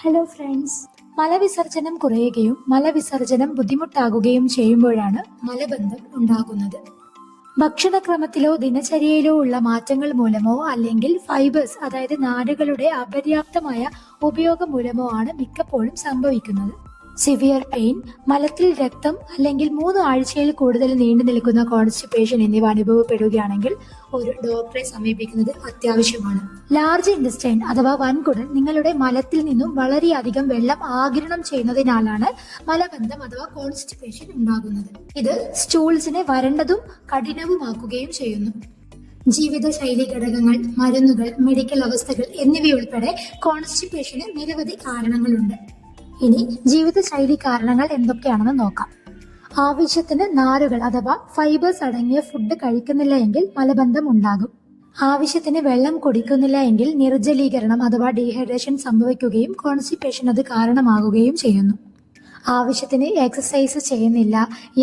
Hello friends, മലവിസർജനം കുറയുകയും മലവിസർജനം ബുദ്ധിമുട്ടാകുകയും ചെയ്യുമ്പോഴാണ് മലബന്ധം ഉണ്ടാകുന്നത്. ഭക്ഷണക്രമത്തിലോ ദിനചര്യയിലോ ഉള്ള മാറ്റങ്ങൾ മൂലമോ അല്ലെങ്കിൽ ഫൈബേഴ്സ് അതായത് നാരുകളുടെ അപര്യാപ്തമായ ഉപയോഗം മൂലമോ ആണ് മിക്കപ്പോഴും സംഭവിക്കുന്നത്. സിവിയർ പെയിൻ, മലത്തിൽ രക്തം അല്ലെങ്കിൽ 3 ആഴ്ചയിൽ കൂടുതൽ നീണ്ടു നിൽക്കുന്ന കോൺസ്റ്റിപ്പേഷൻ എന്നിവ അനുഭവപ്പെടുകയാണെങ്കിൽ ഒരു ഡോക്ടറെ സമീപിക്കുന്നത് അത്യാവശ്യമാണ്. ലാർജ് ഇൻഡസ്റ്റൈൻ അഥവാ വൻകുടൽ നിങ്ങളുടെ മലത്തിൽ നിന്നും വളരെയധികം വെള്ളം ആഗിരണം ചെയ്യുന്നതിനാലാണ് മലബന്ധം അഥവാ കോൺസ്റ്റിപ്പേഷൻ ഉണ്ടാകുന്നത്. ഇത് സ്റ്റൂൾസിനെ വരണ്ടതും കഠിനവുമാക്കുകയും ചെയ്യുന്നു. ജീവിതശൈലി ഘടകങ്ങൾ, മരുന്നുകൾ, മെഡിക്കൽ അവസ്ഥകൾ എന്നിവയുൾപ്പെടെ കോൺസ്റ്റിപ്പേഷന് നിരവധി കാരണങ്ങളുണ്ട്. ഇനി ജീവിതശൈലി കാരണങ്ങൾ എന്തൊക്കെയാണെന്ന് നോക്കാം. ആവശ്യത്തിന് നാരുകൾ അഥവാ ഫൈബേഴ്സ് അടങ്ങിയ ഫുഡ് കഴിക്കുന്നില്ല എങ്കിൽ മലബന്ധം ഉണ്ടാകും. ആവശ്യത്തിന് വെള്ളം കുടിക്കുന്നില്ല എങ്കിൽ നിർജ്ജലീകരണം അഥവാ ഡീഹൈഡ്രേഷൻ സംഭവിക്കുകയും കോൺസ്റ്റിപ്പേഷൻ അത് കാരണമാകുകയും ചെയ്യുന്നു. ആവശ്യത്തിന് എക്സസൈസ് ചെയ്യുന്നില്ല,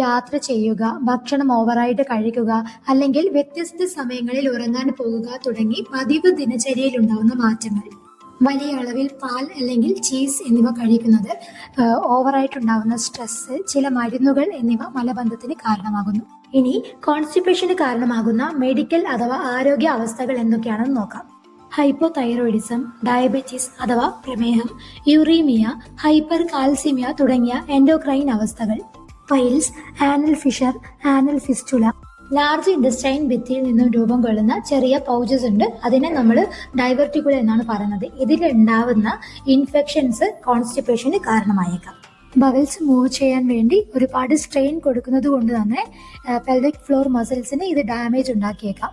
യാത്ര ചെയ്യുക, ഭക്ഷണം ഓവറായിട്ട് കഴിക്കുക, അല്ലെങ്കിൽ വ്യത്യസ്ത സമയങ്ങളിൽ ഉറങ്ങാൻ പോകുക തുടങ്ങി പതിവ് ദിനചര്യയിൽ ഉണ്ടാവുന്ന മാറ്റങ്ങൾ, വലിയ അളവിൽ പാൽ അല്ലെങ്കിൽ ചീസ് എന്നിവ കഴിക്കുന്നത്, ഓവറായിട്ടുണ്ടാവുന്ന സ്ട്രെസ്, ചില മരുന്നുകൾ എന്നിവ മലബന്ധത്തിന് കാരണമാകുന്നു. ഇനി കോൺസ്റ്റിപ്പേഷന് കാരണമാകുന്ന മെഡിക്കൽ അഥവാ ആരോഗ്യ അവസ്ഥകൾ എന്തൊക്കെയാണെന്ന് നോക്കാം. ഹൈപ്പോതൈറോയിഡിസം, ഡയബറ്റീസ് അഥവാ പ്രമേഹം, യൂറീമിയ, ഹൈപ്പർ കാൽസിമിയ തുടങ്ങിയ എൻഡോക്രൈൻ അവസ്ഥകൾ, piles, anal Fisher, anal fistula, large intestine ഭിത്തിയിൽ നിന്നും രൂപം കൊള്ളുന്ന ചെറിയ പൗച്ചസ് ഉണ്ട്, അതിനെ നമ്മൾ ഡൈവർട്ടിക്കുല എന്നാണ് പറയുന്നത്. ഇതിലുണ്ടാവുന്ന ഇൻഫെക്ഷൻസ് കോൺസ്റ്റിപ്പേഷന് കാരണമായേക്കാം. ബവൽസ് മൂവ് ചെയ്യാൻ വേണ്ടി ഒരുപാട് സ്ട്രെയിൻ കൊടുക്കുന്നത് കൊണ്ട് തന്നെ പെൽവിക് ഫ്ലോർ മസിൽസിന് ഇത് ഡാമേജ് ഉണ്ടാക്കിയേക്കാം.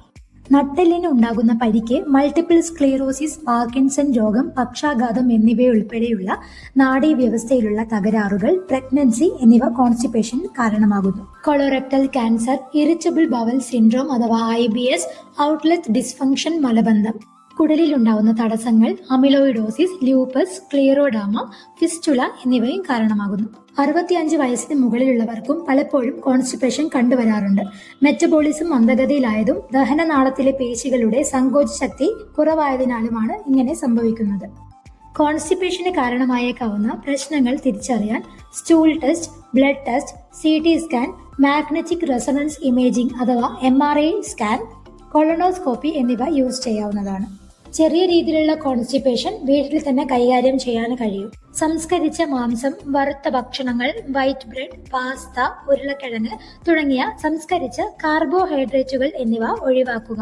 നട്ടെല്ലിന് ഉണ്ടാകുന്ന പരിക്ക്, മൾട്ടിപ്പിൾ സ്ക്ലീറോസിസ്, പാർക്കിൻസൺ രോഗം, പക്ഷാഘാതം എന്നിവയുൾപ്പെടെയുള്ള നാഡീവ്യവസ്ഥയിലുള്ള തകരാറുകൾ, പ്രഗ്നൻസി എന്നിവ കോൺസ്റ്റിപ്പേഷന് കാരണമാകുന്നു. Colorectal cancer, irritable bowel syndrome അഥവാ IBS, ഔട്ട്ലെറ്റ് ഡിസ്ഫങ്ഷൻ, മലബന്ധം, കുടലിലുണ്ടാവുന്ന തടസ്സങ്ങൾ, അമിലോയിഡോസിസ്, ലൂപ്പസ്, ക്ലിയറോഡാമ, ഫിസ്റ്റുല എന്നിവയും കാരണമാകുന്നു. 65 വയസ്സിന് മുകളിലുള്ളവർക്കും പലപ്പോഴും കോൺസ്റ്റിപ്പേഷൻ കണ്ടുവരാറുണ്ട്. മെറ്റബോളിസം മന്ദഗതിയിലായതും ദഹനനാളത്തിലെ പേശികളുടെ സങ്കോച ശക്തി കുറവായതിനാലുമാണ് ഇങ്ങനെ സംഭവിക്കുന്നത്. കോൺസ്റ്റിപ്പേഷന് കാരണമായേക്കാവുന്ന പ്രശ്നങ്ങൾ തിരിച്ചറിയാൻ stool test, blood test, CT scan, magnetic resonance imaging അഥവാ MRI സ്കാൻ, കൊളോണോസ്കോപ്പി എന്നിവ യൂസ് ചെയ്യാവുന്നതാണ്. ചെറിയ രീതിയിലുള്ള കോൺസ്റ്റിപ്പേഷൻ വീട്ടിൽ തന്നെ കൈകാര്യം ചെയ്യാൻ കഴിയും. സംസ്കരിച്ച മാംസം, വറുത്ത ഭക്ഷണങ്ങൾ, വൈറ്റ് ബ്രെഡ്, പാസ്ത, ഉരുളക്കിഴങ്ങ് തുടങ്ങിയ സംസ്കരിച്ച കാർബോഹൈഡ്രേറ്റുകൾ എന്നിവ ഒഴിവാക്കുക.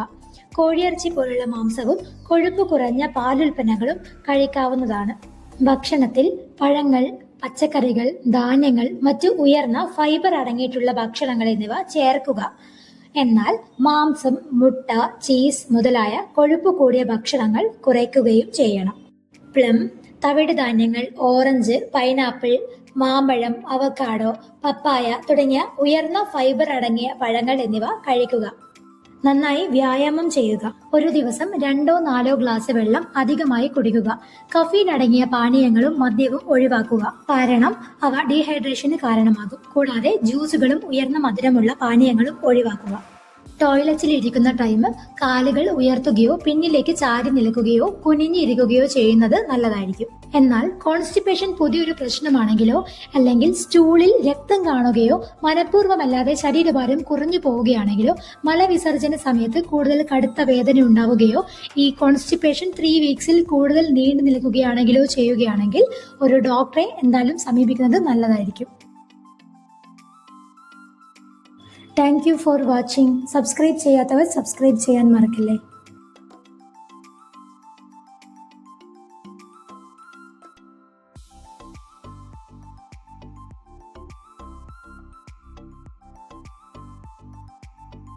കോഴിയിറച്ചി പോലുള്ള മാംസവും കൊഴുപ്പ് കുറഞ്ഞ പാലുൽപ്പന്നങ്ങളും കഴിക്കാവുന്നതാണ്. ഭക്ഷണത്തിൽ പഴങ്ങൾ, പച്ചക്കറികൾ, ധാന്യങ്ങൾ, മറ്റു ഉയർന്ന ഫൈബർ അടങ്ങിയിട്ടുള്ള ഭക്ഷണങ്ങൾ എന്നിവ ചേർക്കുക. എന്നാൽ മാംസം, മുട്ട, ചീസ് മുതലായ കൊഴുപ്പ് കൂടിയ ഭക്ഷണങ്ങൾ കുറയ്ക്കുകയും ചെയ്യണം. പ്ലം, തവിട് ധാന്യങ്ങൾ, ഓറഞ്ച്, പൈനാപ്പിൾ, മാമ്പഴം, അവക്കാഡോ, പപ്പായ തുടങ്ങിയ ഉയർന്ന ഫൈബർ അടങ്ങിയ പഴങ്ങൾ എന്നിവ കഴിക്കുക. നന്നായി വ്യായാമം ചെയ്യുക. ഒരു ദിവസം 2-4 ഗ്ലാസ് വെള്ളം അധികമായി കുടിക്കുക. കഫീൻ അടങ്ങിയ പാനീയങ്ങളും മദ്യവും ഒഴിവാക്കുക, കാരണം അവ ഡീഹൈഡ്രേഷന് കാരണമാകും. കൂടാതെ ജ്യൂസുകളും ഉയർന്ന മധുരമുള്ള പാനീയങ്ങളും ഒഴിവാക്കുക. ടോയ്ലറ്റിൽ ഇരിക്കുന്ന ടൈം കാലുകൾ ഉയർത്തുകയോ പിന്നിലേക്ക് ചാരി നിൽക്കുകയോ കുനിഞ്ഞിരിക്കുകയോ ചെയ്യുന്നത് നല്ലതായിരിക്കും. എന്നാൽ കോൺസ്റ്റിപ്പേഷൻ പുതിയൊരു പ്രശ്നമാണെങ്കിലോ അല്ലെങ്കിൽ സ്റ്റൂളിൽ രക്തം കാണുകയോ മനഃപൂർവ്വമല്ലാതെ ശരീരഭാരം കുറഞ്ഞു പോവുകയാണെങ്കിലോ മലവിസർജന സമയത്ത് കൂടുതൽ കടുത്ത വേദന ഉണ്ടാവുകയോ ഈ കോൺസ്റ്റിപ്പേഷൻ 3 വീക്സിൽ കൂടുതൽ നീണ്ടു നിൽക്കുകയാണെങ്കിലോ ചെയ്യുകയാണെങ്കിൽ ഒരു ഡോക്ടറെ എന്തായാലും സമീപിക്കുന്നത് നല്ലതായിരിക്കും. Thank you for watching. Subscribe ചെയ്യാത്തവർ സബ്സ്ക്രൈബ് ചെയ്യാൻ മറക്കല്ലേ.